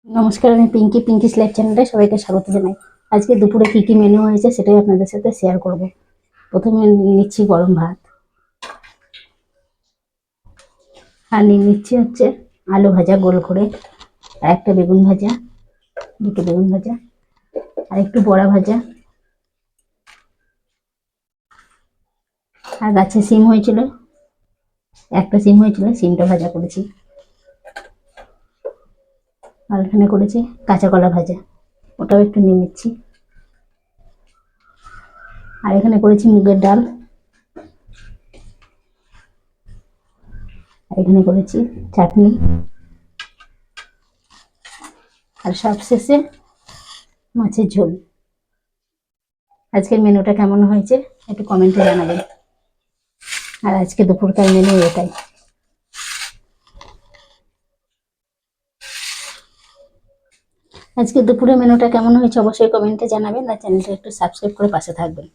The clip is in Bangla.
নমস্কার, আমি পিঙ্কিস লাইফ চ্যানেলে সবাইকে স্বাগত জানাই। আজকে দুপুরে কি কি মেনু হয়েছে সেটাই আপনাদের সাথে শেয়ার করব। প্রথমে নিচ্ছি গরম ভাত, আর নিচ্ছি হচ্ছে আলু ভাজা গোল করে, আর একটা বেগুন ভাজা, দুটো বেগুন ভাজা, আর একটু বড়া ভাজা, আর গাছে সিম হয়েছিল, একটা সিম হয়েছিল, সিমটা ভাজা করেছি। আর এখানে করেছি কাঁচা কলা ভাজা, ওটাও একটু নিয়ে নিচ্ছি। আর এখানে করেছি মুগের ডাল, আর এখানে করেছি চাটনি, আর সবশেষে মাছের ঝোল। আজকের মেনুটা কেমন হয়েছে একটু কমেন্টে জানাবেন। আর আজকে দুপুরকার মেনু এটাই। আজকে দুপুরের মেনুটা কেমন হয়েছে অবশ্যই কমেন্টে জানাবেন, আর চ্যানেলটা একটু সাবস্ক্রাইব করে পাশে থাকবেন।